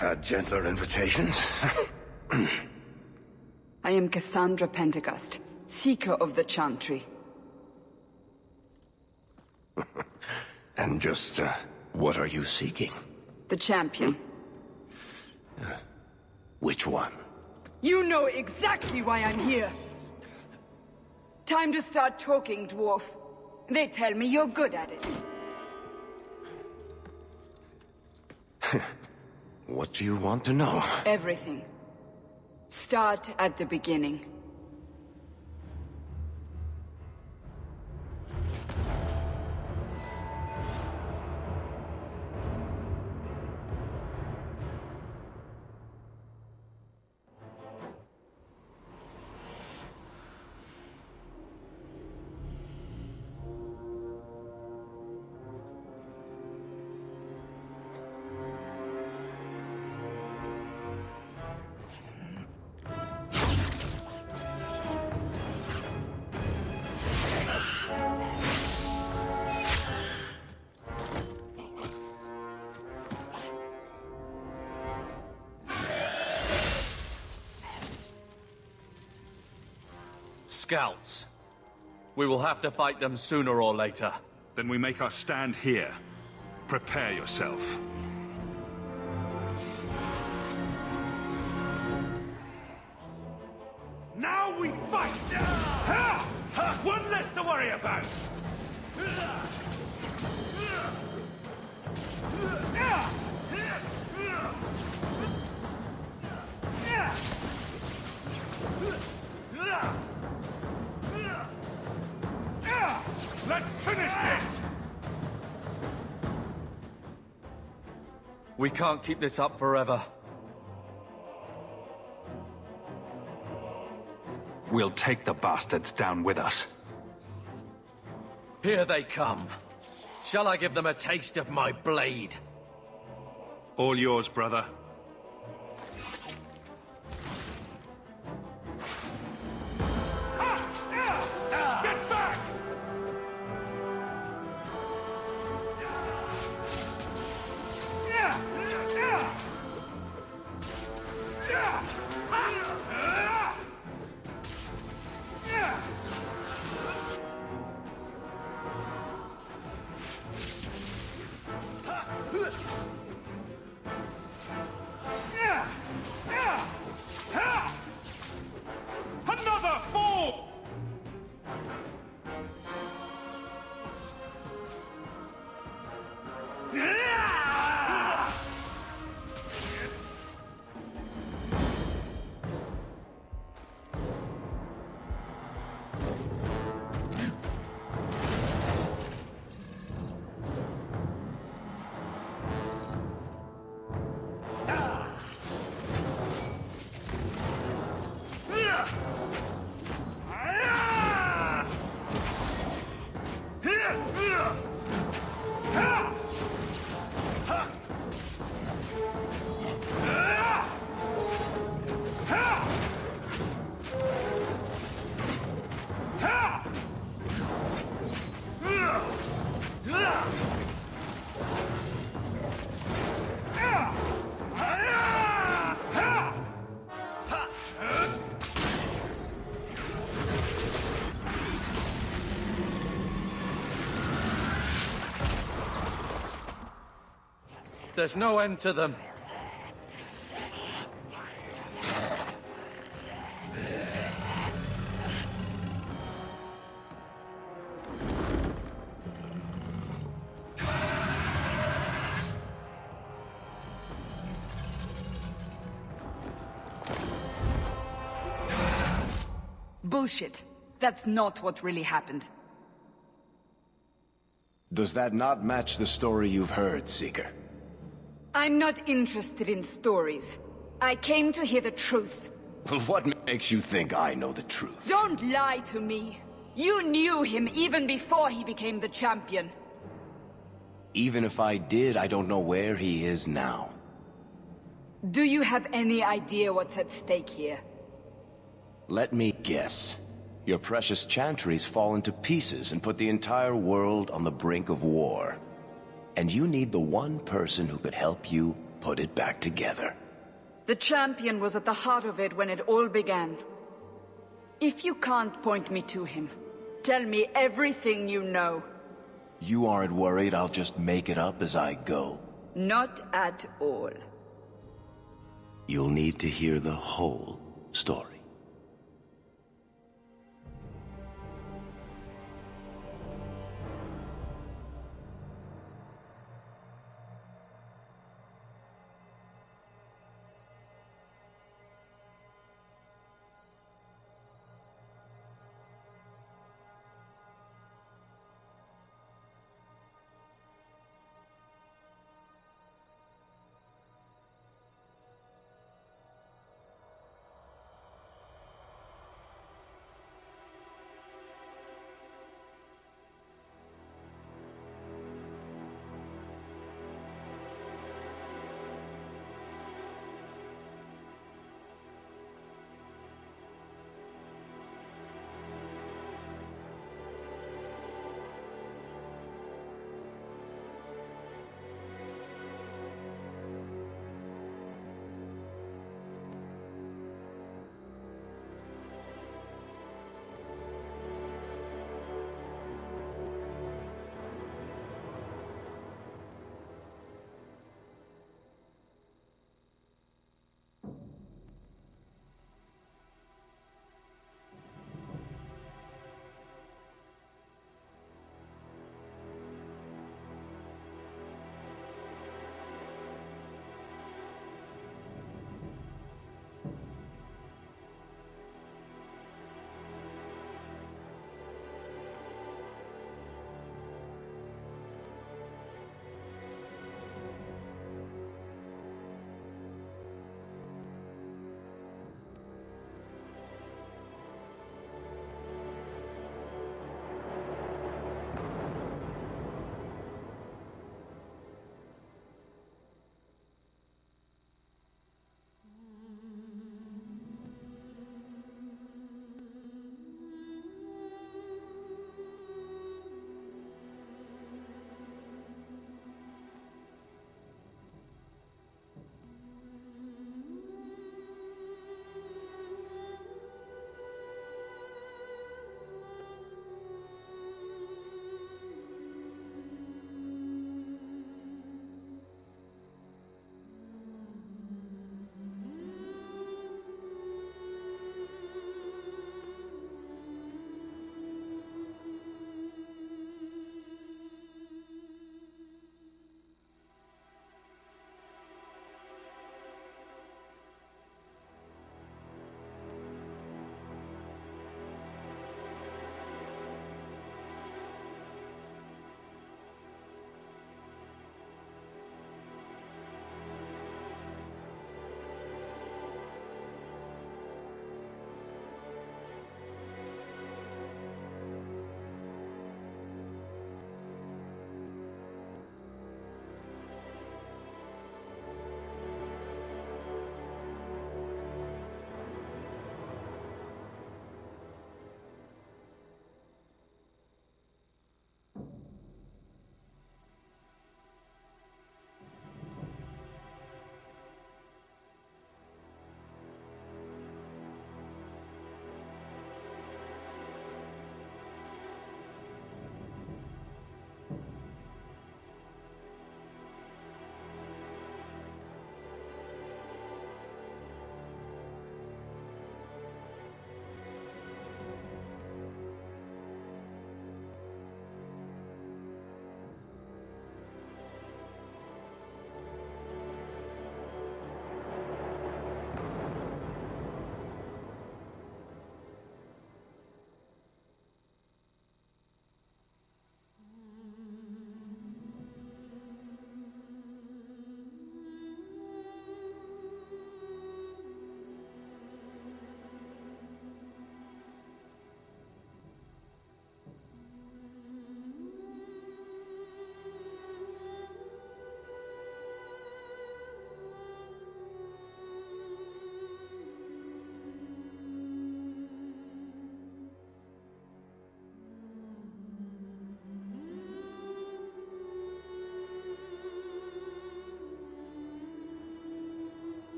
had gentler invitations. I am Cassandra Pentecost, Seeker of the Chantry. And just, what are you seeking? The champion. Which one? You know exactly why I'm here! Time to start talking, dwarf. They tell me you're good at it. What do you want to know? Everything. Start at the beginning. Scouts. We will have to fight them sooner or later. Then we make our stand here. Prepare yourself. Now we fight! One less to worry about! Let's finish this! We can't keep this up forever. We'll take the bastards down with us. Here they come. Shall I give them a taste of my blade? All yours, brother. Get back! Another fall! There's no end to them. Bullshit. That's not what really happened. Does that not match the story you've heard, Seeker? I'm not interested in stories. I came to hear the truth. What makes you think I know the truth? Don't lie to me. You knew him even before he became the champion. Even if I did, I don't know where he is now. Do you have any idea what's at stake here? Let me guess. Your precious chantries fallen to pieces and put the entire world on the brink of war. And you need the one person who could help you put it back together. The champion was at the heart of it when it all began. If you can't point me to him, tell me everything you know. You aren't worried I'll just make it up as I go? Not at all. You'll need to hear the whole story.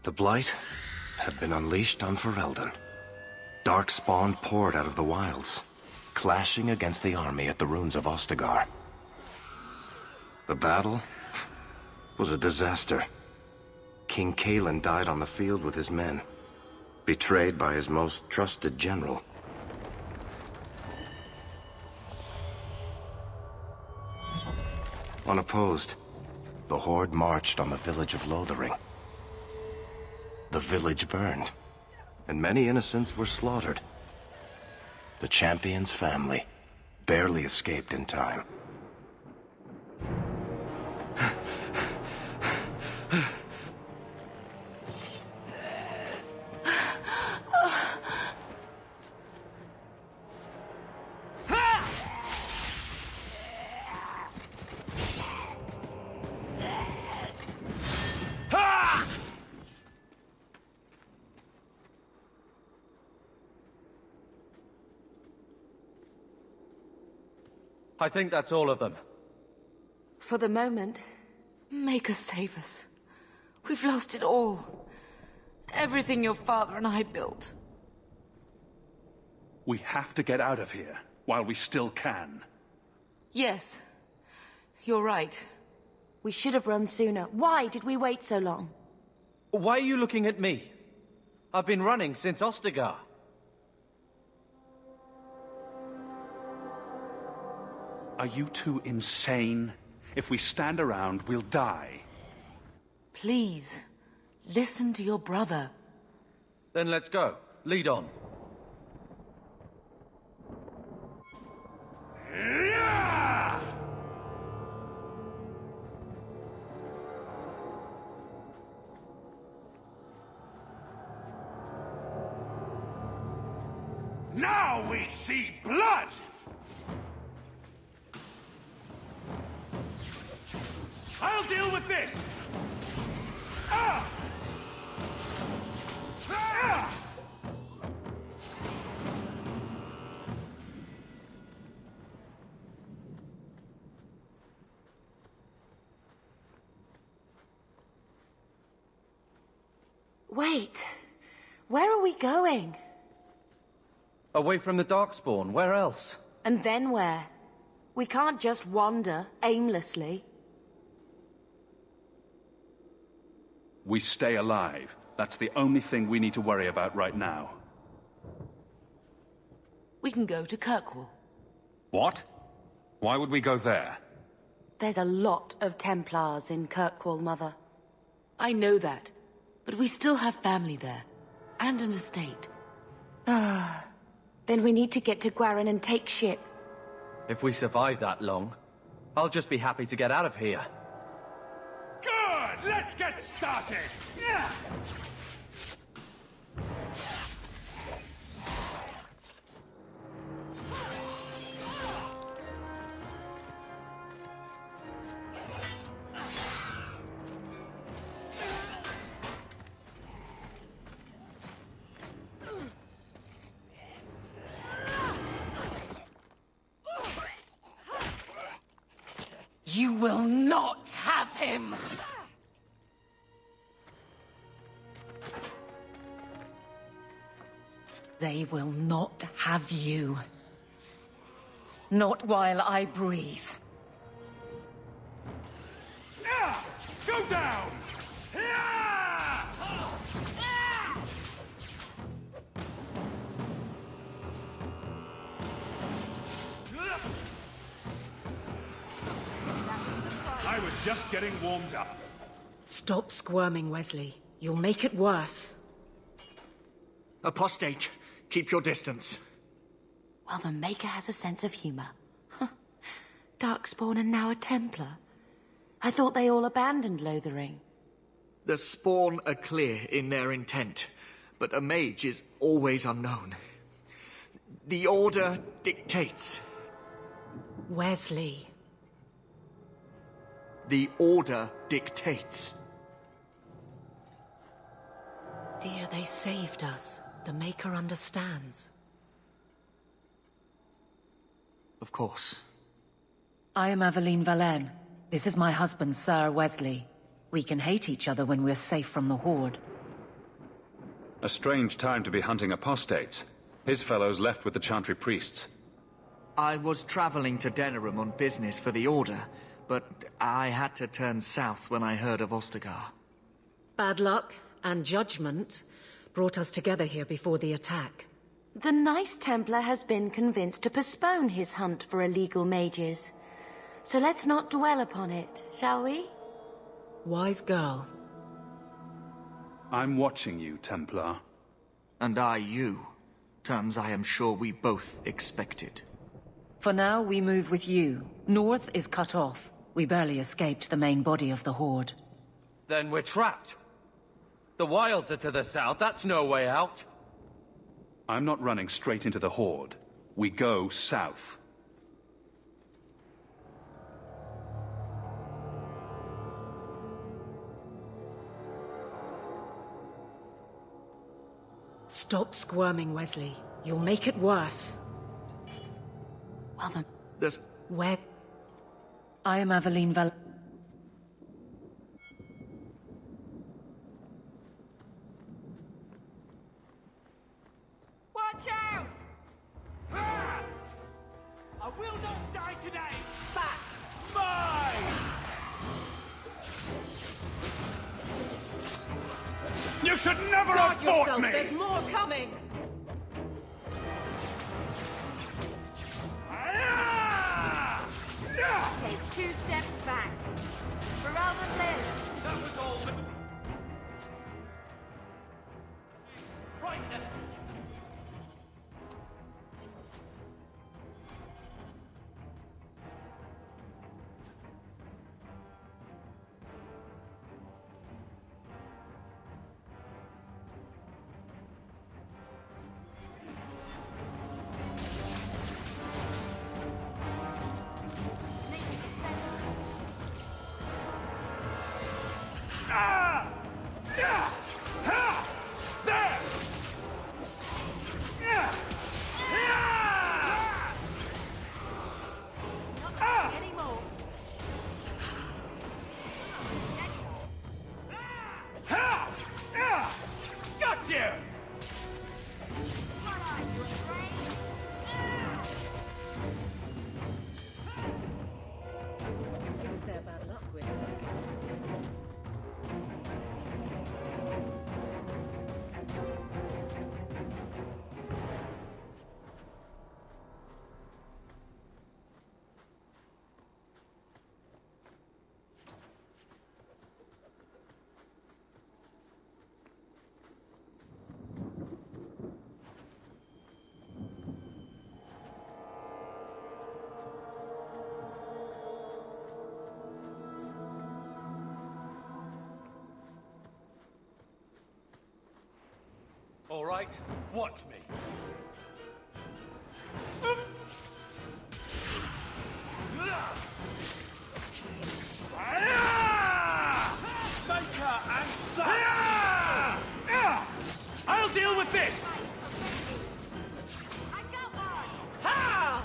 The Blight had been unleashed on Ferelden. Darkspawn poured out of the wilds, clashing against the army at the ruins of Ostagar. The battle was a disaster. King Cailan died on the field with his men, betrayed by his most trusted general. Unopposed, the Horde marched on the village of Lothering. The village burned, and many innocents were slaughtered. The Champion's family barely escaped in time. I think that's all of them. For the moment, Maker save us. We've lost it all. Everything your father and I built. We have to get out of here while we still can. Yes, you're right. We should have run sooner. Why did we wait so long? Why are you looking at me? I've been running since Ostagar. Are you two insane? If we stand around, we'll die. Please, listen to your brother. Then let's go. Lead on. Yeah! Now we see blood! I'll deal with this! Ah! Ah! Wait, where are we going? Away from the Darkspawn, where else? And then where? We can't just wander aimlessly. We stay alive. That's the only thing we need to worry about right now. We can go to Kirkwall. What? Why would we go there? There's a lot of Templars in Kirkwall, Mother. I know that, but we still have family there, and an estate. Then we need to get to Gwaren and take ship. If we survive that long, I'll just be happy to get out of here. Good! Let's get started! Yeah! You will not have him! They will not have you. Not while I breathe. Ah! Go down! Ah! I was just getting warmed up. Stop squirming, Wesley. You'll make it worse. Apostate, keep your distance. Well, the Maker has a sense of humor. Huh. Darkspawn and now a Templar. I thought they all abandoned Lothering. The Spawn are clear in their intent, but a mage is always unknown. The Order dictates. Wesley. The Order dictates. Dear, they saved us. The Maker understands. Of course. I am Aveline Valen. This is my husband, Sir Wesley. We can hate each other when we're safe from the Horde. A strange time to be hunting apostates. His fellows left with the Chantry priests. I was traveling to Denerim on business for the Order, but I had to turn south when I heard of Ostagar. Bad luck and judgment brought us together here before the attack. The nice Templar has been convinced to postpone his hunt for illegal mages. So let's not dwell upon it, shall we? Wise girl. I'm watching you, Templar. And I you. Terms I am sure we both expected. For now, we move with you. North is cut off. We barely escaped the main body of the Horde. Then we're trapped. The wilds are to the south, that's no way out. I'm not running straight into the Horde. We go south. Stop squirming, Wesley. You'll make it worse. Well then, There's... Where... I am Aveline Val... Watch out! I will not die today! Back! Mine! You should never Guard have fought yourself, me! there's more coming! Take 2 steps back. Ferelden lives. That was all... Right then. Got you! It was their bad luck, Wizards. All right, watch me. Maker and son! I'll deal with this! I got one! Ha!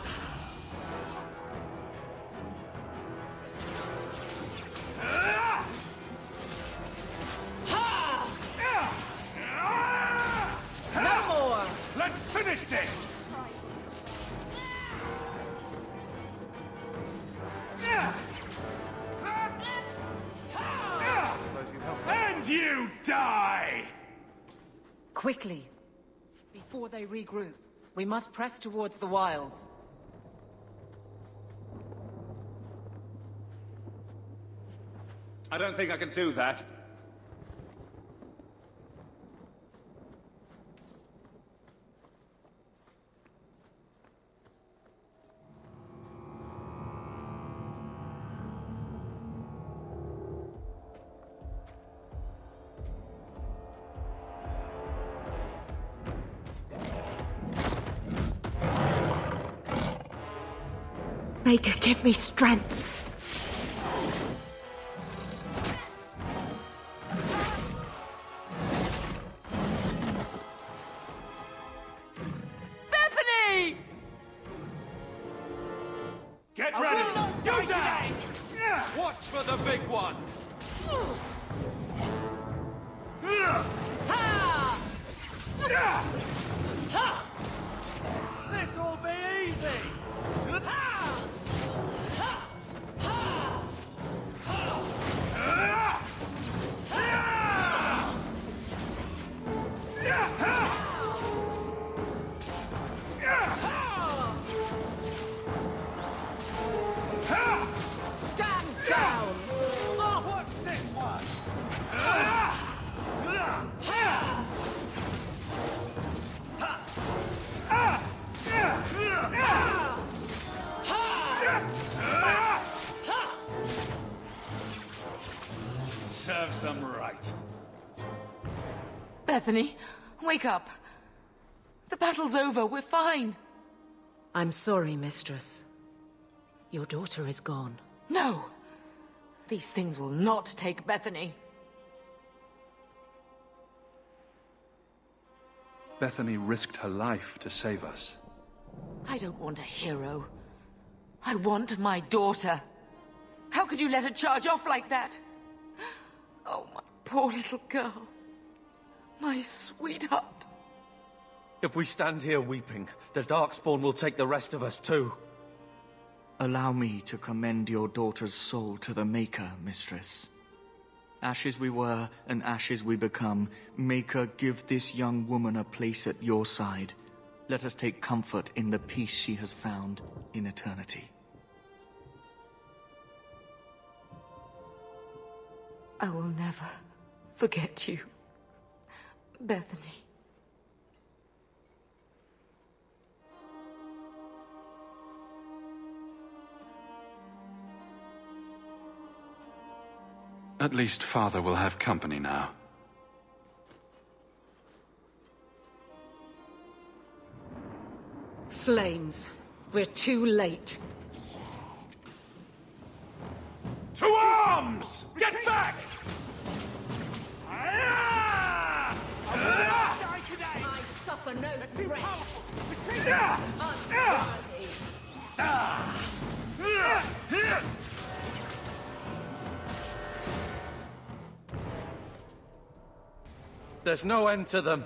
No more! Let's finish this! And you die! Quickly. Before they regroup, we must press towards the wilds. I don't think I can do that. Maker, give me strength. Bethany! Get I ready! will not die today! Watch for the big one! Ha! This'll be easy! Stand down! Watch this one! Serves them right. Bethany, wake up. The battle's over. We're fine. I'm sorry, Mistress. Your daughter is gone. No. These things will not take Bethany. Bethany risked her life to save us. I don't want a hero. I want my daughter. How could you let her charge off like that? Oh, my poor little girl. My sweetheart. If we stand here weeping, the Darkspawn will take the rest of us too. Allow me to commend your daughter's soul to the Maker, Mistress. Ashes we were, and ashes we become. Maker, give this young woman a place at your side. Let us take comfort in the peace she has found in eternity. I will never forget you, Bethany. At least Father will have company now. Flames. We're too late. To arms! Get back! I suffer no threat. There's no end to them.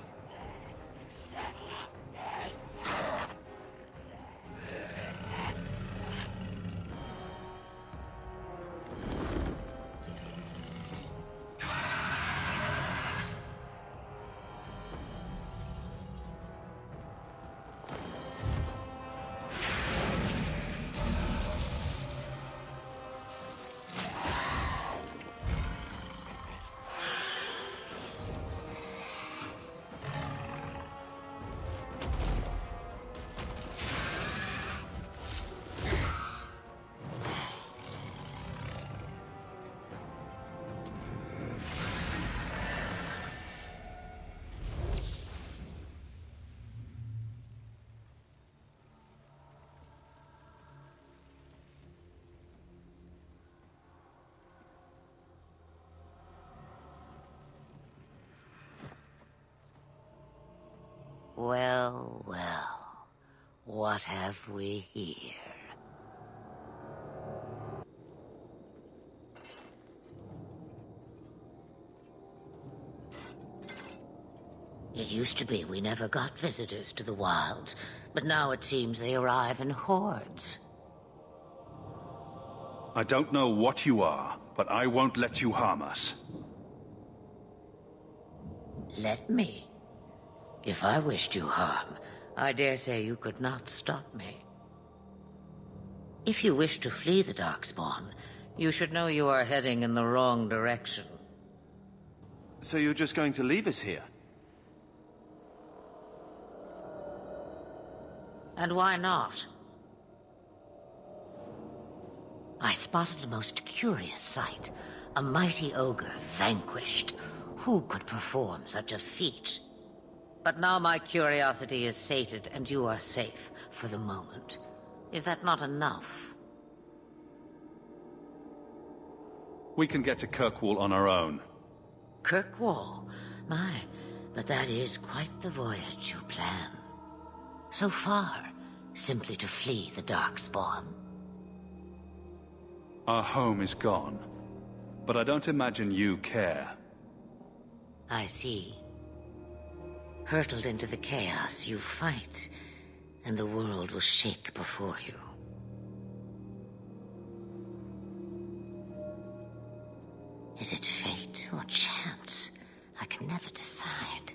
Well, well. What have we here? It used to be we never got visitors to the wilds, but now it seems they arrive in hordes. I don't know what you are, but I won't let you harm us. Let me. If I wished you harm, I dare say you could not stop me. If you wish to flee the Darkspawn, you should know you are heading in the wrong direction. So you're just going to leave us here? And why not? I spotted a most curious sight. A mighty ogre vanquished. Who could perform such a feat? But now my curiosity is sated, and you are safe for the moment. Is that not enough? We can get to Kirkwall on our own. Kirkwall? My, but that is quite the voyage you plan. So far, simply to flee the Darkspawn. Our home is gone, but I don't imagine you care. I see. Hurtled into the chaos, you fight, and the world will shake before you. Is it fate or chance? I can never decide.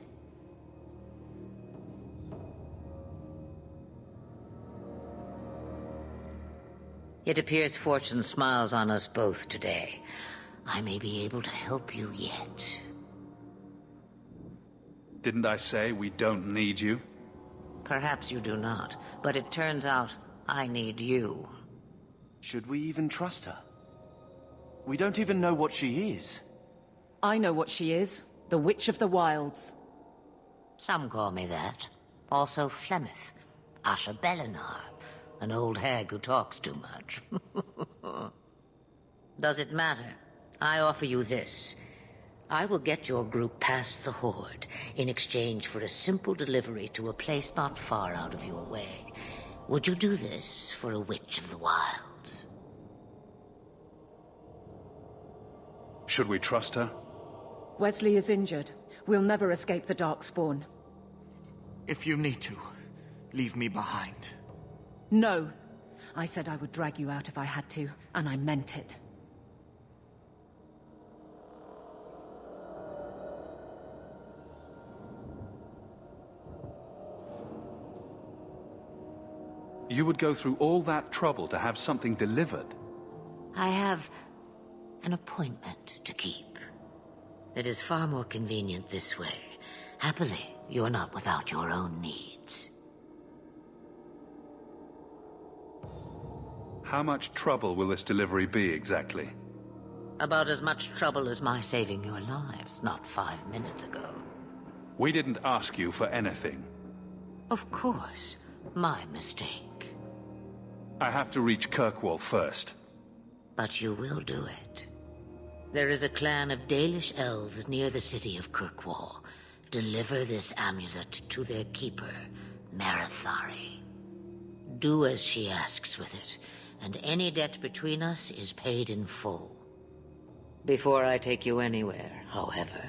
It appears fortune smiles on us both today. I may be able to help you yet. Didn't I say we don't need you? Perhaps you do not, but it turns out I need you. Should we even trust her? We don't even know what she is. I know what she is. The Witch of the Wilds. Some call me that. Also Flemeth, Asha Belinar, an old hag who talks too much. Does it matter? I offer you this. I will get your group past the Horde in exchange for a simple delivery to a place not far out of your way. Would you do this for a Witch of the Wilds? Should we trust her? Wesley is injured. We'll never escape the Darkspawn. If you need to, leave me behind. No. I said I would drag you out if I had to, and I meant it. You would go through all that trouble to have something delivered? I have an appointment to keep. It is far more convenient this way. Happily, you're not without your own needs. How much trouble will this delivery be, exactly? About as much trouble as my saving your lives not 5 minutes ago. We didn't ask you for anything. Of course. My mistake. I have to reach Kirkwall first. But you will do it. There is a clan of Dalish elves near the city of Kirkwall. Deliver this amulet to their keeper, Marithari. Do as she asks with it, and any debt between us is paid in full. Before I take you anywhere, however,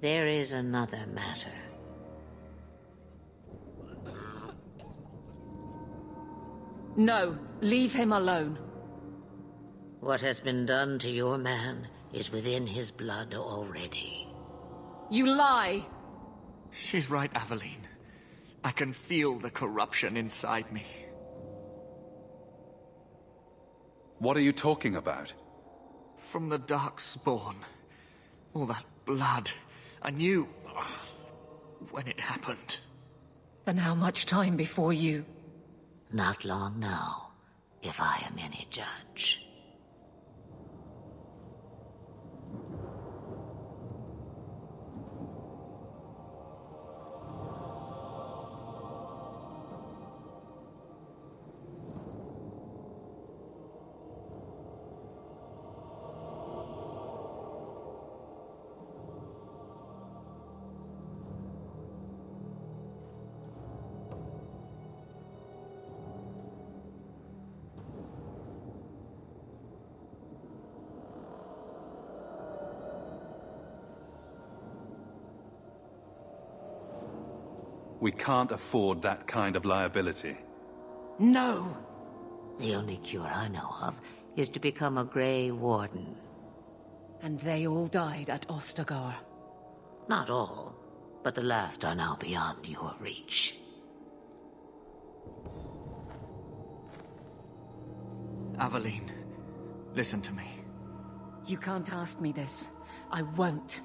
there is another matter. No, leave him alone. What has been done to your man is within his blood already. You lie! She's right, Aveline. I can feel the corruption inside me. What are you talking about? From the Darkspawn. All that blood. I knew when it happened. Then how much time before you... Not long now, if I am any judge. We can't afford that kind of liability. No! The only cure I know of is to become a Grey Warden. And they all died at Ostagar. Not all, but the last are now beyond your reach. Aveline, listen to me. You can't ask me this. I won't.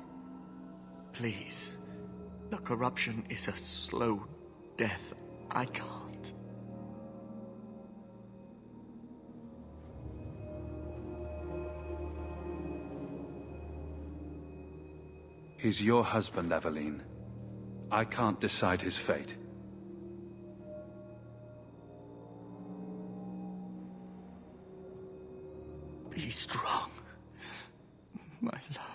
Please. The corruption is a slow death. I can't. He's your husband, Aveline. I can't decide his fate. Be strong, my love.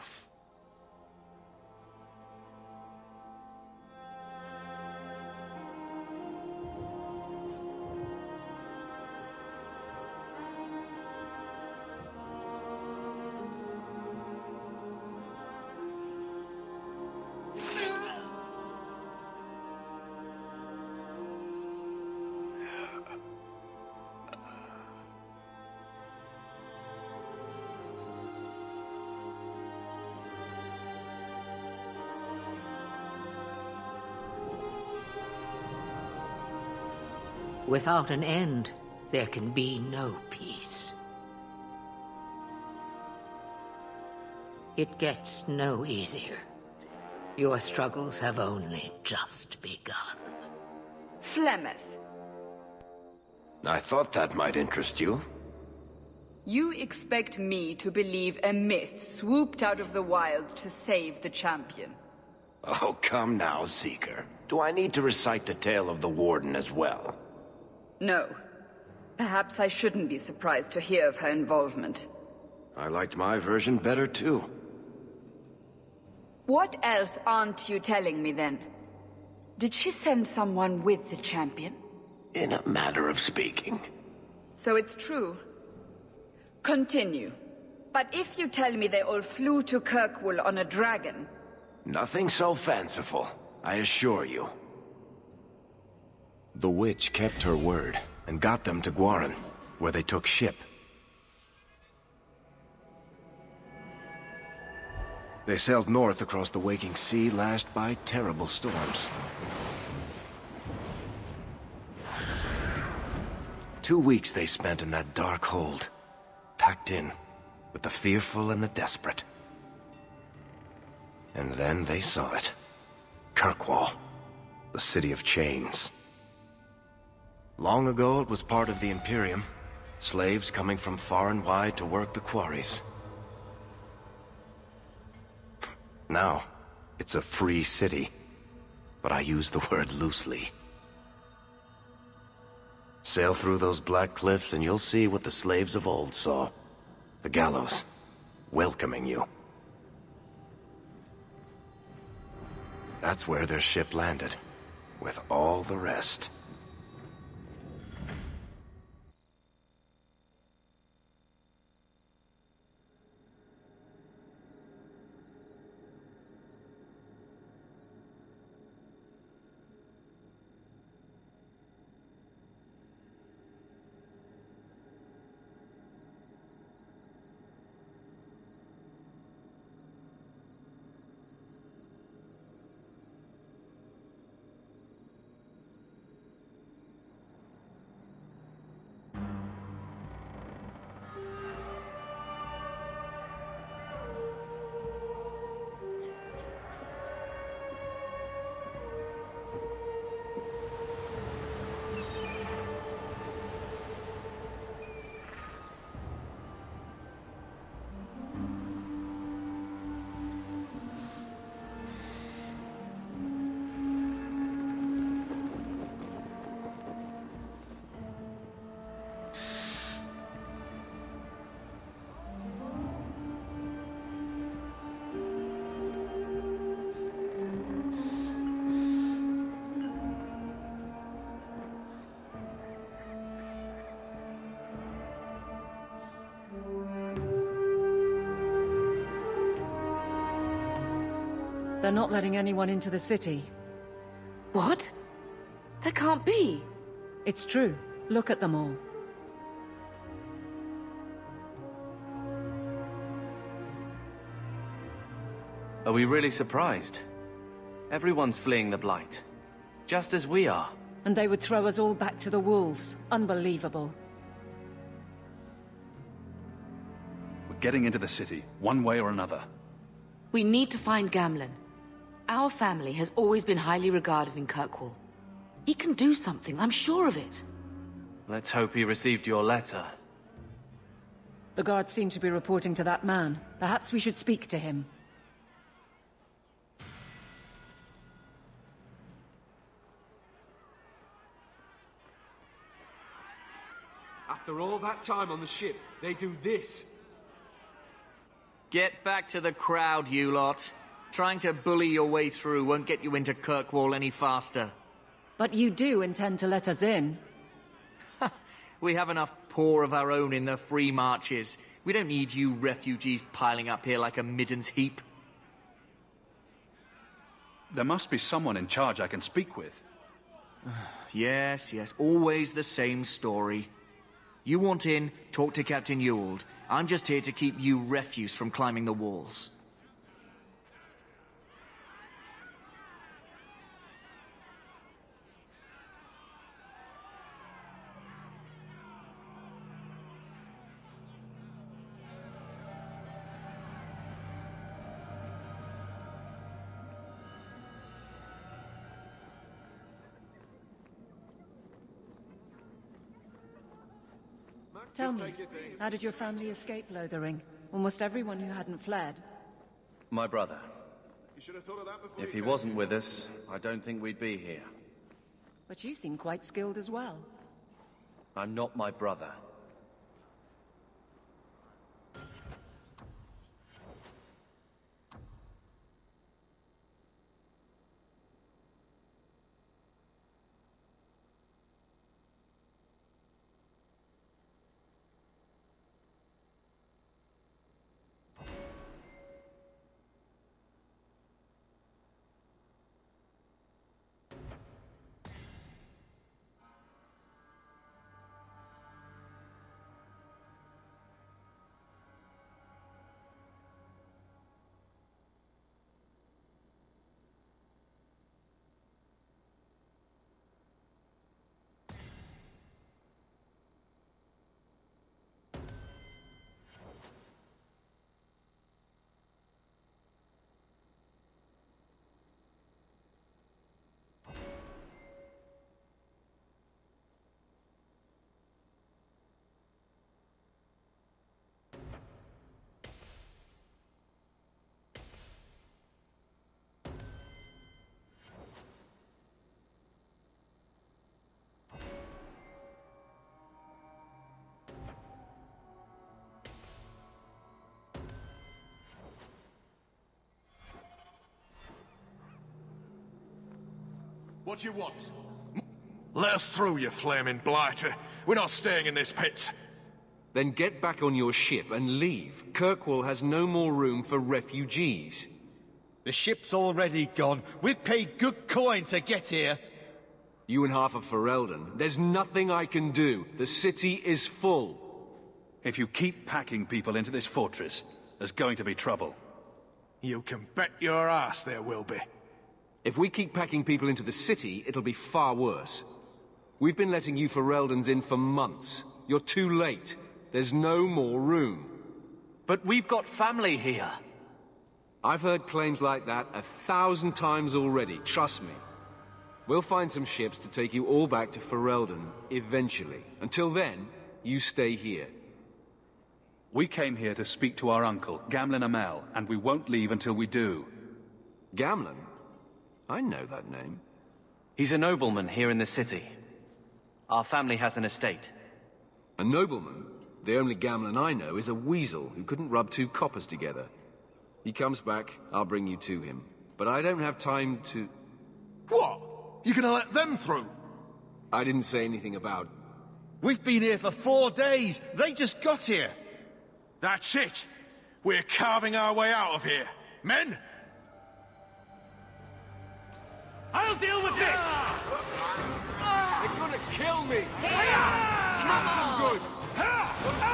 Without an end, there can be no peace. It gets no easier. Your struggles have only just begun. Flemeth, I thought that might interest you. you expect me to believe a myth swooped out of the wild to save the champion? Oh, come now, Seeker. Do I need to recite the tale of the Warden as well? No. Perhaps I shouldn't be surprised to hear of her involvement. I liked my version better, too. What else aren't you telling me, then? Did she send someone with the champion? In a manner of speaking. So it's true. Continue. But if you tell me they all flew to Kirkwall on a dragon... Nothing so fanciful, I assure you. The witch kept her word, and got them to Gwaren, where they took ship. They sailed north across the waking sea, lashed by terrible storms. 2 weeks they spent in that dark hold, packed in with the fearful and the desperate. And then they saw it. Kirkwall, the city of chains. Long ago it was part of the Imperium, slaves coming from far and wide to work the quarries. Now, it's a free city, but I use the word loosely. Sail through those black cliffs and you'll see what the slaves of old saw. The gallows, welcoming you. That's where their ship landed, with all the rest. They're not letting anyone into the city. What? That can't be. It's true. Look at them all. Are we really surprised? Everyone's fleeing the Blight. Just as we are. And they would throw us all back to the wolves. Unbelievable. We're getting into the city, one way or another. We need to find Gamlen. Our family has always been highly regarded in Kirkwall. He can do something, I'm sure of it. Let's hope he received your letter. The guards seem to be reporting to that man. Perhaps we should speak to him. After all that time on the ship, they do this. Get back to the crowd, you lot. Trying to bully your way through won't get you into Kirkwall any faster. But you do intend to let us in? We have enough poor of our own in the free marches. We don't need you refugees piling up here like a middens heap. There must be someone in charge I can speak with. Yes, always the same story. You want in, talk to Captain Ewald. I'm just here to keep you refuse from climbing the walls. Tell me, how did your family escape Lothering? Almost everyone who hadn't fled. My brother. If he wasn't with us, I don't think we'd be here. But you seem quite skilled as well. I'm not my brother. What do you want? Let us through, you flaming blighter. We're not staying in this pit. Then get back on your ship and leave. Kirkwall has no more room for refugees. The ship's already gone. We've paid good coin to get here. You and half of Ferelden. There's nothing I can do. The city is full. If you keep packing people into this fortress, there's going to be trouble. You can bet your ass there will be. If we keep packing people into the city, it'll be far worse. We've been letting you Fereldans in for months. You're too late. There's no more room. But we've got family here. I've heard claims like that 1,000 times already, trust me. We'll find some ships to take you all back to Ferelden, eventually. Until then, you stay here. We came here to speak to our uncle, Gamlen Amell, and we won't leave until we do. Gamlen? I know that name. He's a nobleman here in the city. Our family has an estate. A nobleman? The only Gamlen I know is a weasel who couldn't rub 2 coppers together. He comes back, I'll bring you to him. But I don't have time to... What? You gonna let them through? I didn't say anything about... We've been here for 4 days. They just got here. That's it. We're carving our way out of here. Men? I'll deal with this! They're gonna kill me! Smash them good! I'll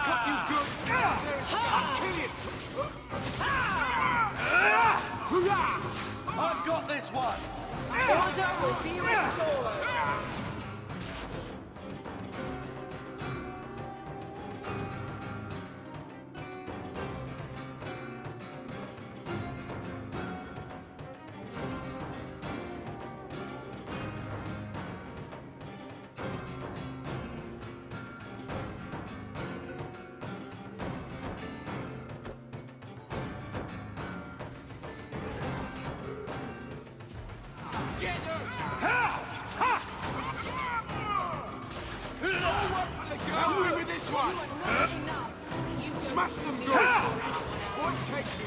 cut you good! I'll kill you! I've got this one! Order will be restored! Smash them good! Or take me!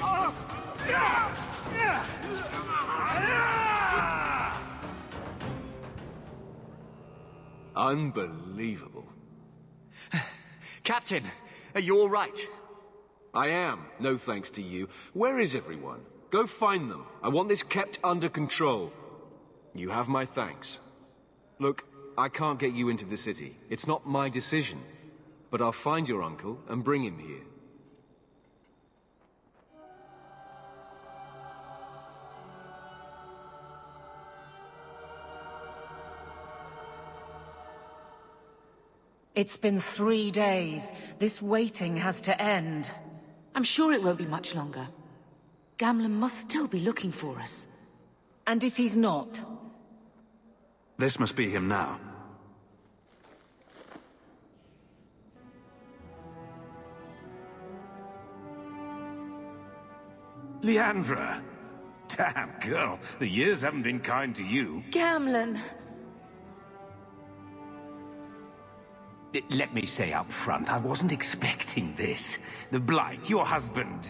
Unbelievable. Captain, are you all right? I am, no thanks to you. Where is everyone? Go find them. I want this kept under control. You have my thanks. Look, I can't get you into the city. It's not my decision. But I'll find your uncle and bring him here. It's been 3 days. This waiting has to end. I'm sure it won't be much longer. Gamlen must still be looking for us. And if he's not? This must be him now. Leandra! Damn, girl, the years haven't been kind to you. Gamlen. Let me say up front, I wasn't expecting this. The Blight, your husband,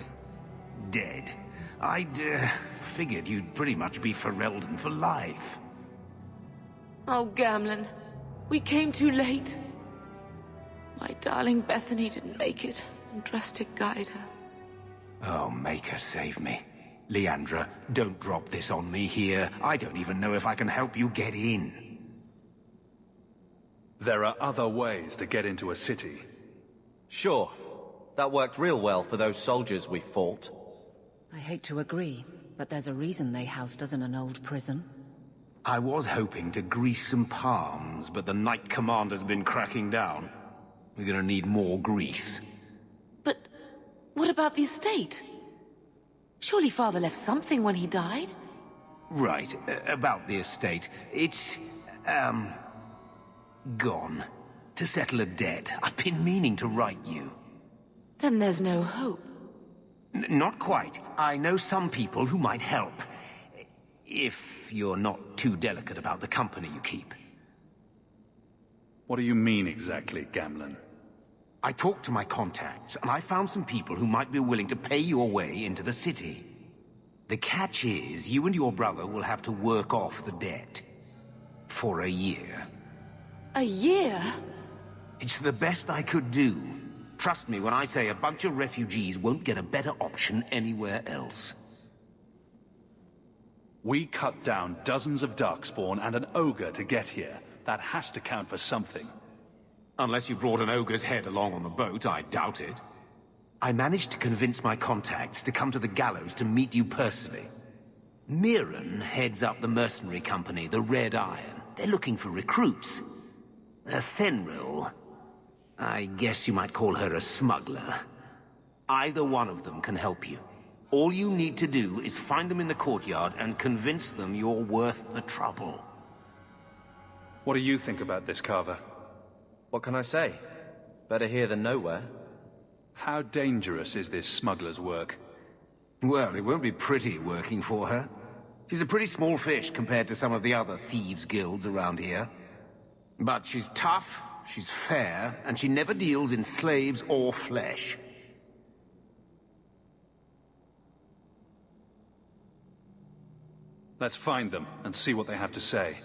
dead. I'd figured you'd pretty much be Ferelden for life. Oh, Gamlen. We came too late. My darling Bethany didn't make it, and Drastic guide her. Oh, Maker, save me. Leandra, don't drop this on me here. I don't even know if I can help you get in. There are other ways to get into a city. Sure. That worked real well for those soldiers we fought. I hate to agree, but there's a reason they housed us in an old prison. I was hoping to grease some palms, but the Knight Commander's been cracking down. We're gonna need more grease. But what about the estate? Surely Father left something when he died? Right, about the estate. It's, gone. To settle a debt. I've been meaning to write you. Then there's no hope. Not quite. I know some people who might help. If you're not too delicate about the company you keep. What do you mean exactly, Gamlen? I talked to my contacts, and I found some people who might be willing to pay your way into the city. The catch is, you and your brother will have to work off the debt. For a year. A year? It's the best I could do. Trust me when I say a bunch of refugees won't get a better option anywhere else. We cut down dozens of Darkspawn and an ogre to get here. That has to count for something. Unless you brought an ogre's head along on the boat, I doubt it. I managed to convince my contacts to come to the gallows to meet you personally. Mirren heads up the mercenary company, the Red Iron. They're looking for recruits. Thenril, I guess you might call her a smuggler. Either one of them can help you. All you need to do is find them in the courtyard and convince them you're worth the trouble. What do you think about this, Carver? What can I say? Better here than nowhere. How dangerous is this smuggler's work? Well, it won't be pretty working for her. She's a pretty small fish compared to some of the other thieves' guilds around here. But she's tough, she's fair, and she never deals in slaves or flesh. Let's find them and see what they have to say.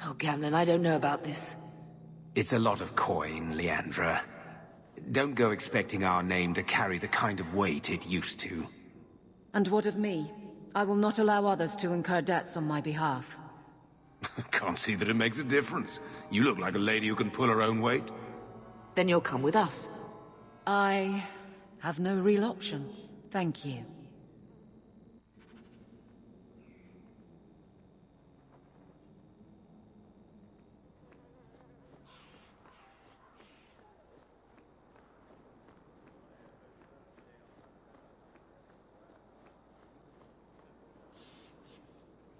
Oh, Gamlen, I don't know about this. It's a lot of coin, Leandra. Don't go expecting our name to carry the kind of weight it used to. And what of me? I will not allow others to incur debts on my behalf. Can't see that it makes a difference. You look like a lady who can pull her own weight. Then you'll come with us. I have no real option. Thank you.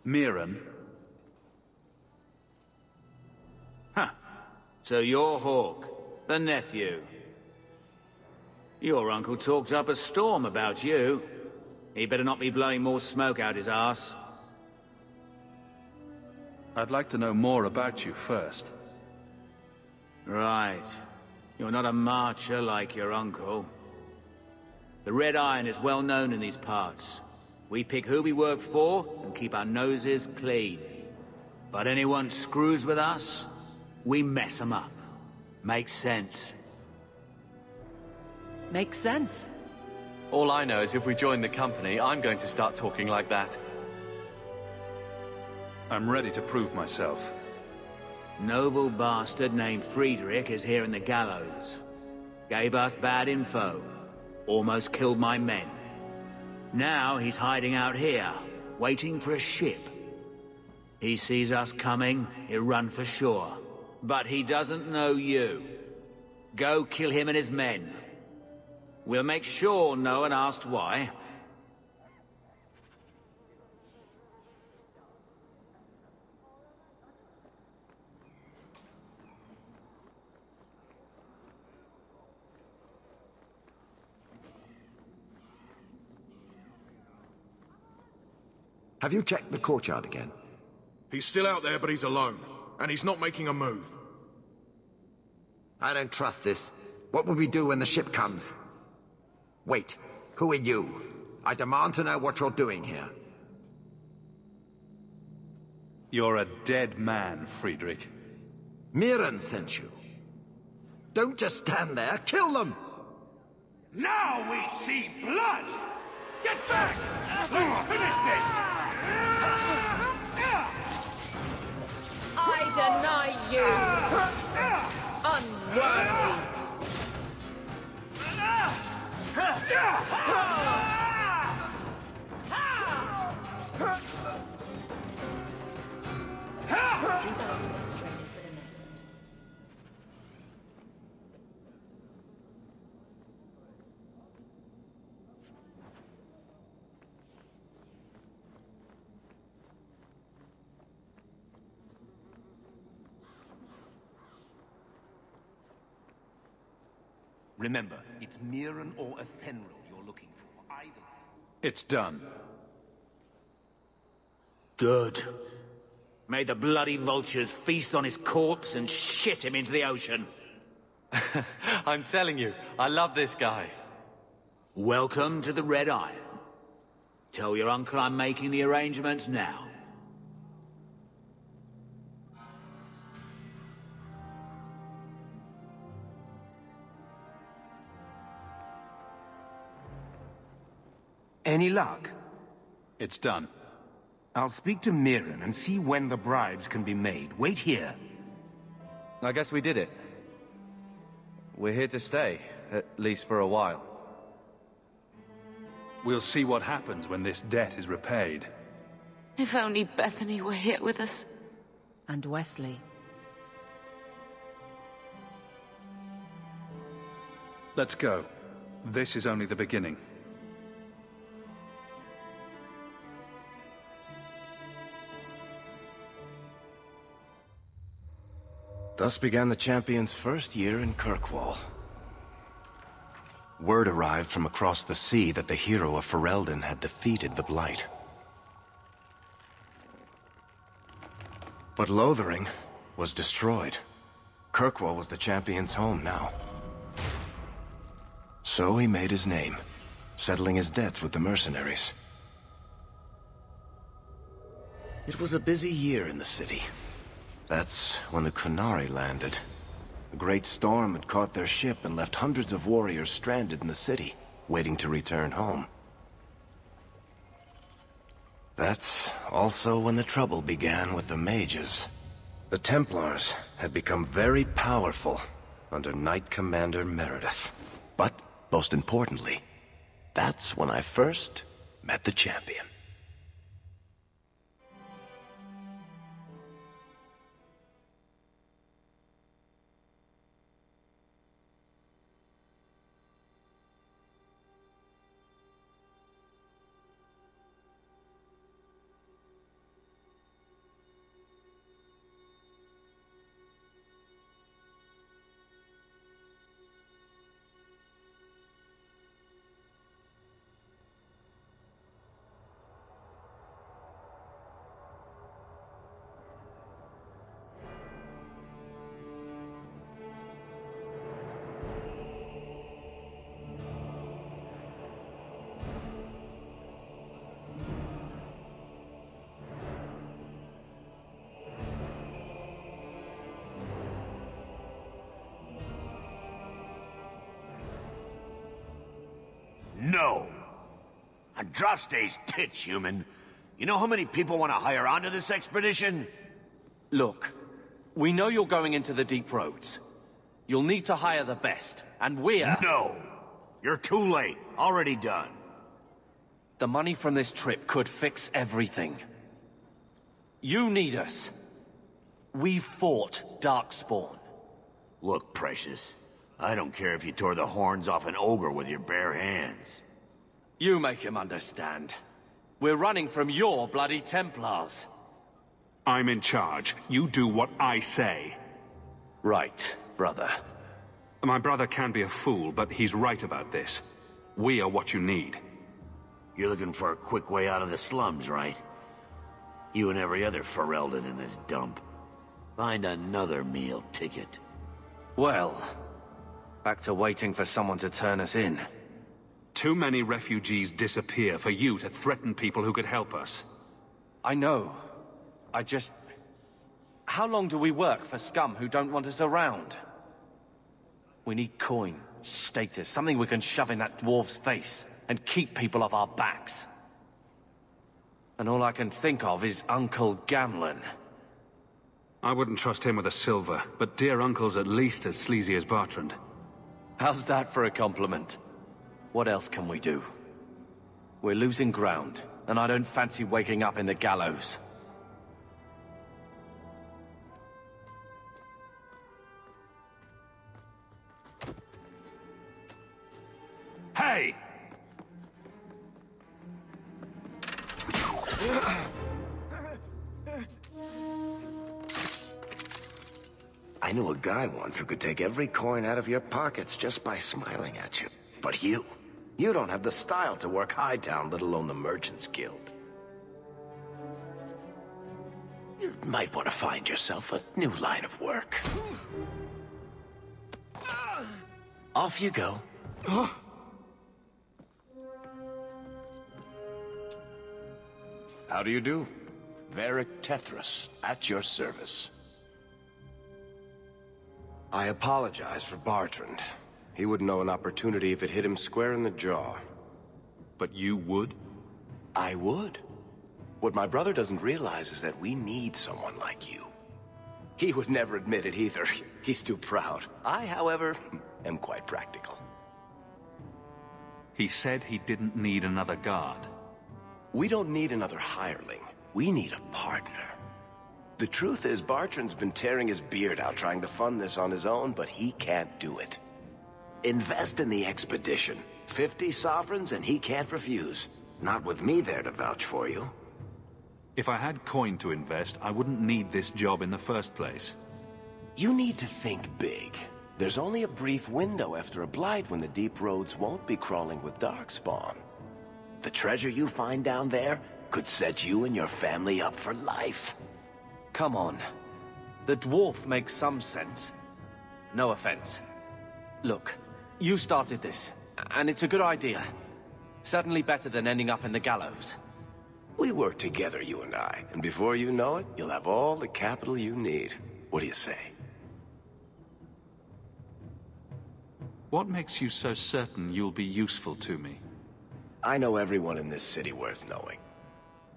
Mirren? Huh. So you're Hawke, the nephew. Your uncle talked up a storm about you. He better not be blowing more smoke out his arse. I'd like to know more about you first. Right. You're not a marcher like your uncle. The Red Iron is well known in these parts. We pick who we work for and keep our noses clean. But anyone screws with us, we mess them up. Makes sense. Makes sense. All I know is if we join the company, I'm going to start talking like that. I'm ready to prove myself. Noble bastard named Friedrich is here in the gallows. Gave us bad info. Almost killed my men. Now he's hiding out here, waiting for a ship. He sees us coming, he'll run for shore. But he doesn't know you. Go kill him and his men. We'll make sure no one asks why. Have you checked the courtyard again? He's still out there, but he's alone. And he's not making a move. I don't trust this. What will we do when the ship comes? Wait, who are you? I demand to know what you're doing here. You're a dead man, Friedrich. Mirren sent you. Don't just stand there, kill them! Now we see blood! Get back! Let's finish this! I deny you! Unworthy! Remember, it's Mirren or Athenril you're looking for. Either. It's done. Good. May the bloody vultures feast on his corpse and shit him into the ocean. I'm telling you, I love this guy. Welcome to the Red Iron. Tell your uncle I'm making the arrangements now. Any luck? It's done. I'll speak to Mirren and see when the bribes can be made. Wait here. I guess we did it. We're here to stay, at least for a while. We'll see what happens when this debt is repaid. If only Bethany were here with us. And Wesley. Let's go. This is only the beginning. Thus began the champion's first year in Kirkwall. Word arrived from across the sea that the hero of Ferelden had defeated the Blight. But Lothering was destroyed. Kirkwall was the champion's home now. So he made his name, settling his debts with the mercenaries. It was a busy year in the city. That's when the Qunari landed. A great storm had caught their ship and left hundreds of warriors stranded in the city, waiting to return home. That's also when the trouble began with the mages. The Templars had become very powerful under Knight Commander Meredith. But, most importantly, that's when I first met the champion. No. Andraste's tits, human. You know how many people want to hire onto this expedition? Look, we know you're going into the deep roads. You'll need to hire the best, and we're... No! You're too late. Already done. The money from this trip could fix everything. You need us. We fought Darkspawn. Look, Precious. I don't care if you tore the horns off an ogre with your bare hands. You make him understand. We're running from your bloody Templars. I'm in charge. You do what I say. Right, brother. My brother can be a fool, but he's right about this. We are what you need. You're looking for a quick way out of the slums, right? You and every other Ferelden in this dump. Find another meal ticket. Well, back to waiting for someone to turn us in. Too many refugees disappear for you to threaten people who could help us. I know. How long do we work for scum who don't want us around? We need coin, status, something we can shove in that dwarf's face and keep people off our backs. And all I can think of is Uncle Gamlen. I wouldn't trust him with a silver, but dear Uncle's at least as sleazy as Bertrand. How's that for a compliment? What else can we do? We're losing ground, and I don't fancy waking up in the gallows. Hey! I knew a guy once who could take every coin out of your pockets just by smiling at you. But you don't have the style to work Hightown, let alone the Merchants Guild. You might want to find yourself a new line of work. Off you go. How do you do? Varric Tethras, at your service. I apologize for Bertrand. He wouldn't know an opportunity if it hit him square in the jaw. But you would? I would. What my brother doesn't realize is that we need someone like you. He would never admit it either. He's too proud. I, however, am quite practical. He said he didn't need another guard. We don't need another hireling. We need a partner. The truth is, Bertrand's been tearing his beard out trying to fund this on his own, but he can't do it. Invest in the expedition. 50 sovereigns and he can't refuse. Not with me there to vouch for you. If I had coin to invest, I wouldn't need this job in the first place. You need to think big. There's only a brief window after a blight when the deep roads won't be crawling with darkspawn. The treasure you find down there could set you and your family up for life. Come on. The dwarf makes some sense. No offense. Look, you started this, and it's a good idea. Certainly better than ending up in the gallows. We work together, you and I, and before you know it, you'll have all the capital you need. What do you say? What makes you so certain you'll be useful to me? I know everyone in this city worth knowing.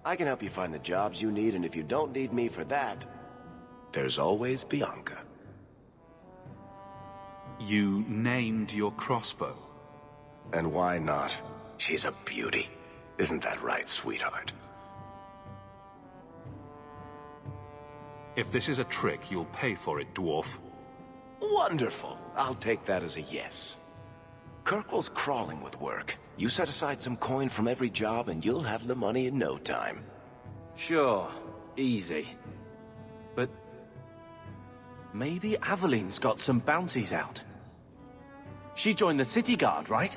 I can help you find the jobs you need, and if you don't need me for that, there's always Bianca. You named your crossbow. And why not? She's a beauty. Isn't that right, sweetheart? If this is a trick, you'll pay for it, dwarf. Wonderful. I'll take that as a yes. Kirkwall's crawling with work. You set aside some coin from every job and you'll have the money in no time. Sure. Easy. But maybe Aveline's got some bounties out. She joined the city guard, right?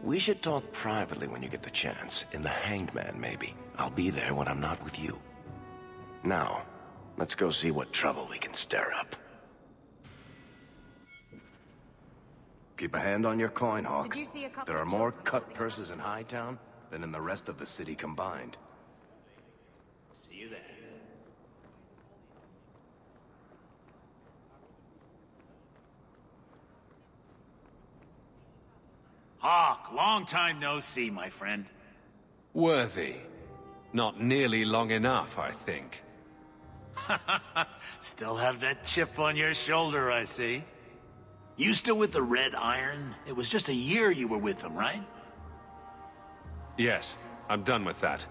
We should talk privately when you get the chance. In the Hanged Man, maybe. I'll be there when I'm not with you. Now, let's go see what trouble we can stir up. Keep a hand on your coin, Hawk. There are more cut purses in Hightown than in the rest of the city combined. See you there. Hawk, long time no see, my friend. Worthy. Not nearly long enough, I think. Still have that chip on your shoulder, I see. You still with the Red Iron? It was just a year you were with them, right? Yes, I'm done with that.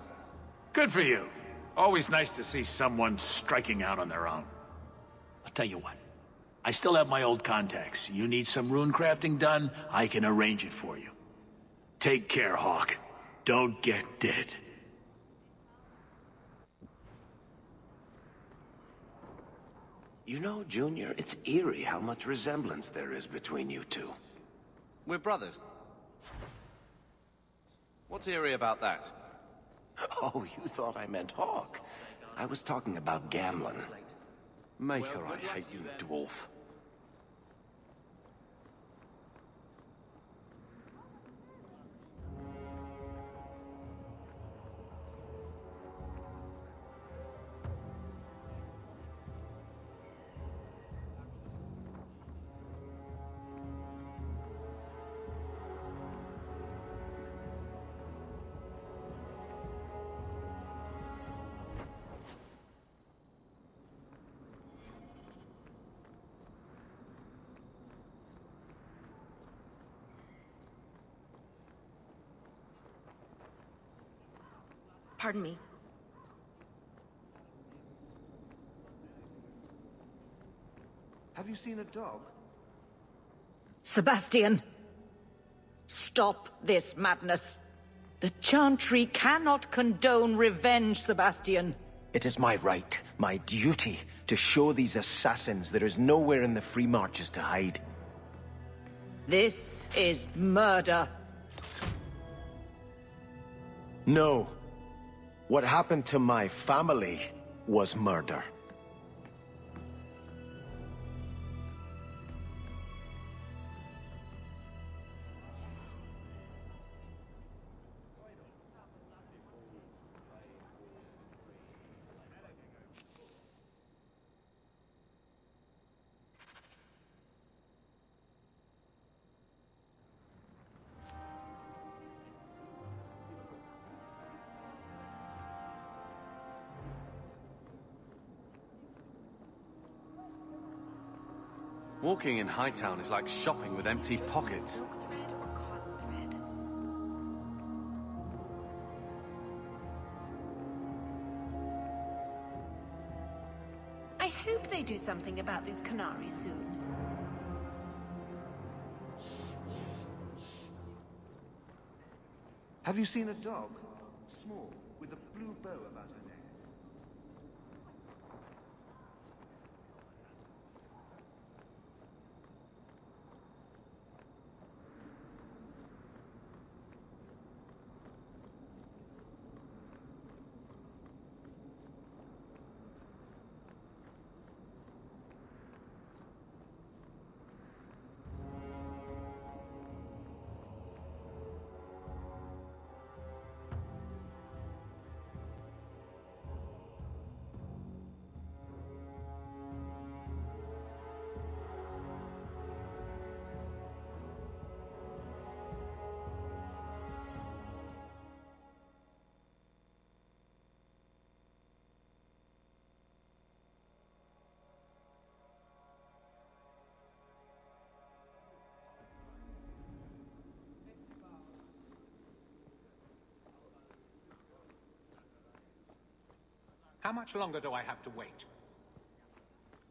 Good for you. Always nice to see someone striking out on their own. I'll tell you what. I still have my old contacts. You need some rune crafting done, I can arrange it for you. Take care, Hawk. Don't get dead. You know, Junior, it's eerie how much resemblance there is between you two. We're brothers. What's eerie about that? Oh, you thought I meant Hawk. I was talking about gambling. Maker, I hate you, dwarf. Pardon me. Have you seen a dog? Sebastian! Stop this madness. The Chantry cannot condone revenge, Sebastian. It is my right, my duty, to show these assassins there is nowhere in the Free Marches to hide. This is murder. No. What happened to my family was murder. Walking in Hightown is like shopping with empty pockets. I hope they do something about these Qunari soon. Have you seen a dog? Small, with a blue bow about her neck. How much longer do I have to wait?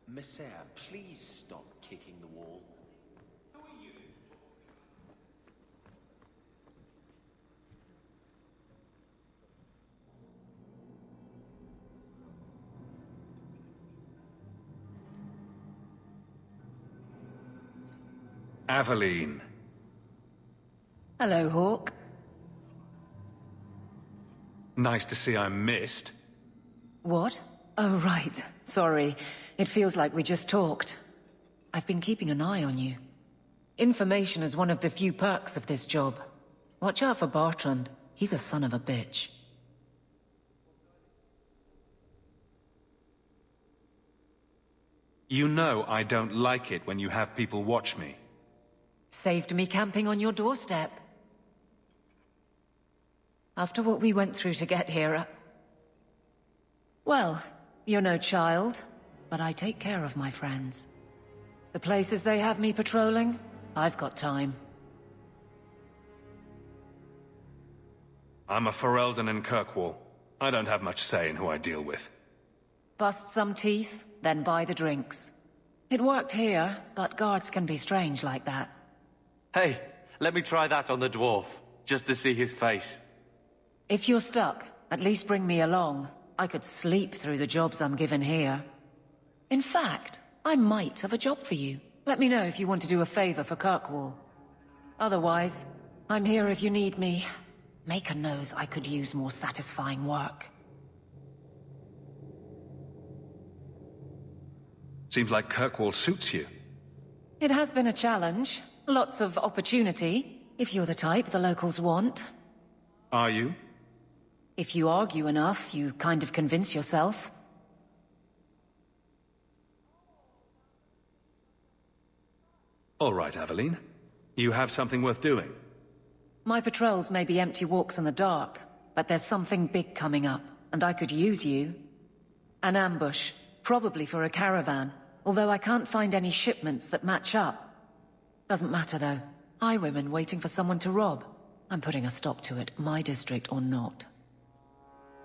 Messiah, please stop kicking the wall. Who are you? Aveline. Hello, Hawk. Nice to see I'm missed. What? Oh, right. Sorry. It feels like we just talked. I've been keeping an eye on you. Information is one of the few perks of this job. Watch out for Bartrand. He's a son of a bitch. You know I don't like it when you have people watch me. Saved me camping on your doorstep. After what we went through to get here, well, you're no child, but I take care of my friends. The places they have me patrolling, I've got time. I'm a Ferelden in Kirkwall. I don't have much say in who I deal with. Bust some teeth, then buy the drinks. It worked here, but guards can be strange like that. Hey, let me try that on the dwarf, just to see his face. If you're stuck, at least bring me along. I could sleep through the jobs I'm given here. In fact, I might have a job for you. Let me know if you want to do a favor for Kirkwall. Otherwise, I'm here if you need me. Maker knows I could use more satisfying work. Seems like Kirkwall suits you. It has been a challenge. Lots of opportunity, if you're the type the locals want. Are you? If you argue enough, you kind of convince yourself. All right, Aveline. You have something worth doing. My patrols may be empty walks in the dark, but there's something big coming up, and I could use you. An ambush, probably for a caravan, although I can't find any shipments that match up. Doesn't matter, though. Highwaymen waiting for someone to rob. I'm putting a stop to it, my district or not.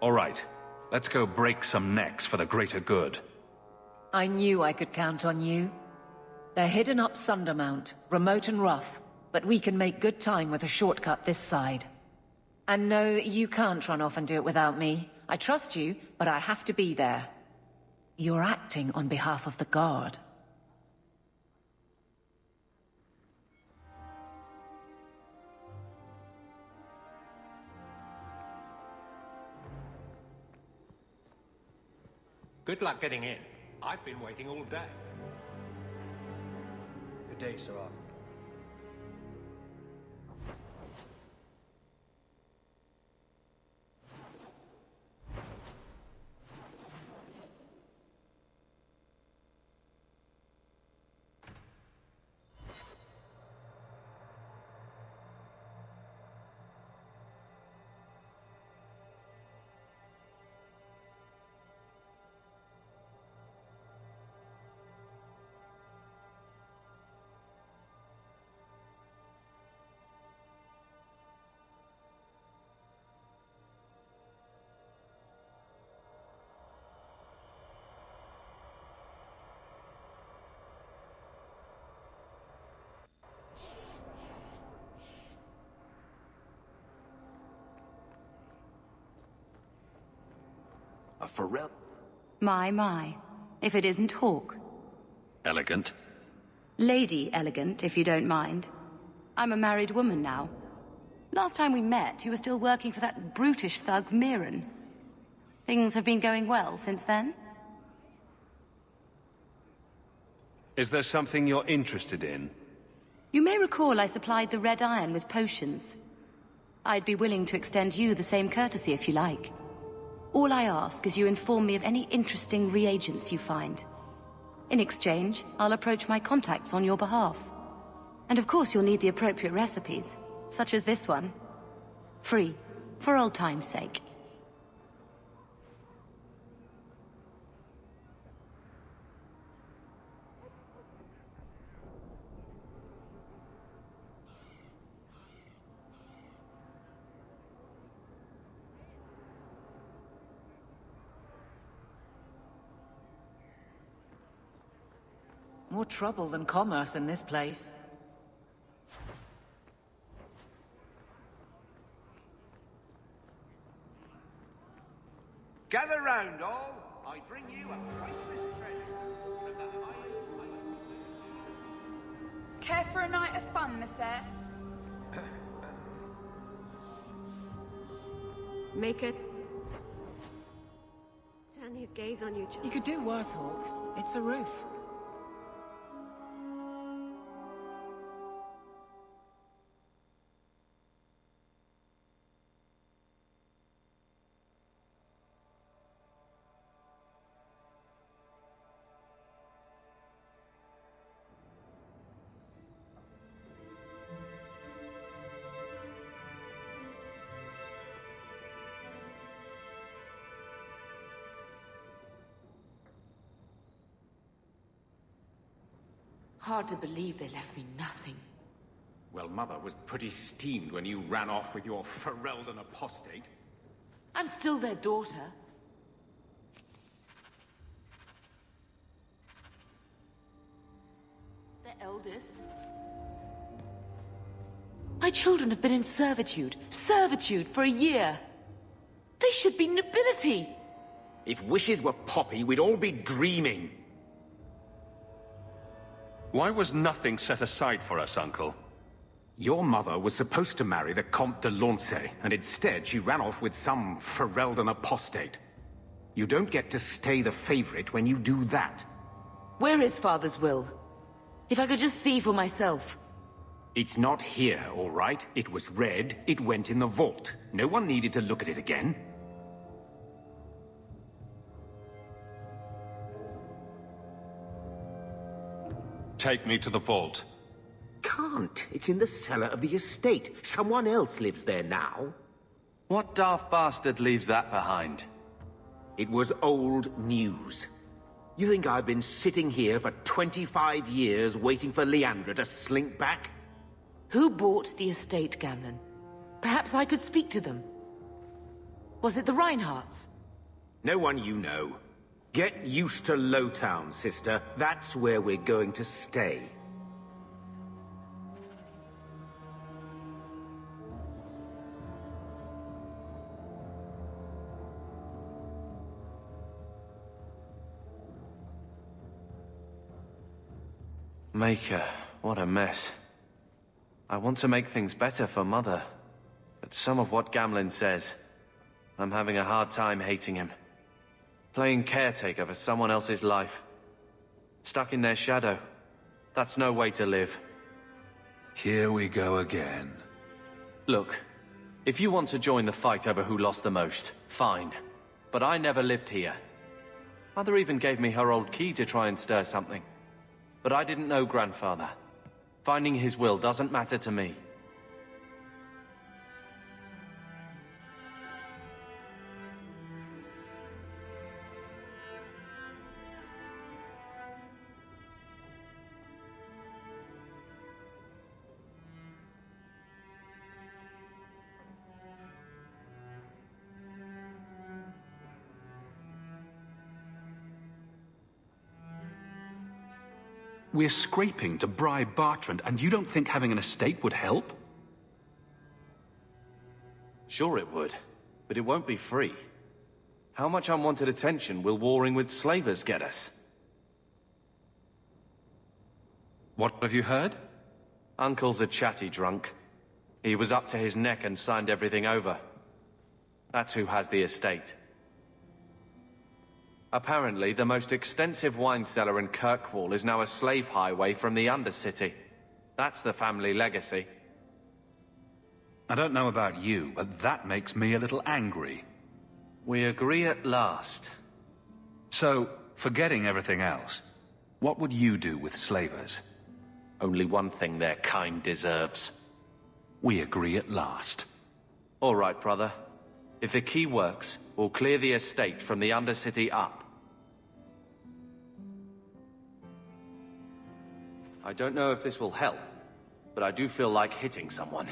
All right. Let's go break some necks for the greater good. I knew I could count on you. They're hidden up Sundermount, remote and rough, but we can make good time with a shortcut this side. And no, you can't run off and do it without me. I trust you, but I have to be there. You're acting on behalf of the Guard. Good luck getting in. I've been waiting all day. Good day, Sirrah. A Pharel... My. If it isn't Hawke. Elegant. Lady Elegant, if you don't mind. I'm a married woman now. Last time we met, you were still working for that brutish thug, Mirren. Things have been going well since then? Is there something you're interested in? You may recall I supplied the Red Iron with potions. I'd be willing to extend you the same courtesy if you like. All I ask is you inform me of any interesting reagents you find. In exchange, I'll approach my contacts on your behalf. And of course you'll need the appropriate recipes, such as this one. Free, for old time's sake. More trouble than commerce in this place. Gather round, all. I bring you a priceless treasure from the highest... Care for a night of fun, Monsieur? Make it... Turn his gaze on you. You could do worse, Hawke. It's a roof. Hard to believe they left me nothing. Well, Mother was pretty steamed when you ran off with your Ferelden apostate. I'm still their daughter. Their eldest. My children have been in servitude for a year. They should be nobility. If wishes were poppy, we'd all be dreaming. Why was nothing set aside for us, Uncle? Your mother was supposed to marry the Comte de Launcey, and instead she ran off with some Ferelden apostate. You don't get to stay the favorite when you do that. Where is Father's will? If I could just see for myself. It's not here, all right? It was read, it went in the vault. No one needed to look at it again. Take me to the vault. Can't. It's in the cellar of the estate. Someone else lives there now. What daft bastard leaves that behind? It was old news. You think I've been sitting here for 25 years waiting for Leandra to slink back? Who bought the estate, Gamlen? Perhaps I could speak to them. Was it the Reinhardts? No one you know. Get used to Lowtown, sister. That's where we're going to stay. Maker, what a mess. I want to make things better for Mother, but some of what Gamlen says, I'm having a hard time hating him. Playing caretaker for someone else's life. Stuck in their shadow. That's no way to live. Here we go again. Look, if you want to join the fight over who lost the most, fine. But I never lived here. Mother even gave me her old key to try and stir something. But I didn't know Grandfather. Finding his will doesn't matter to me. We're scraping to bribe Bartrand, and you don't think having an estate would help? Sure it would, but it won't be free. How much unwanted attention will warring with slavers get us? What have you heard? Uncle's a chatty drunk. He was up to his neck and signed everything over. That's who has the estate. Apparently, the most extensive wine cellar in Kirkwall is now a slave highway from the Undercity. That's the family legacy. I don't know about you, but that makes me a little angry. We agree at last. So, forgetting everything else, what would you do with slavers? Only one thing their kind deserves. We agree at last. All right, brother. If the key works, we'll clear the estate from the Undercity up. I don't know if this will help, but I do feel like hitting someone.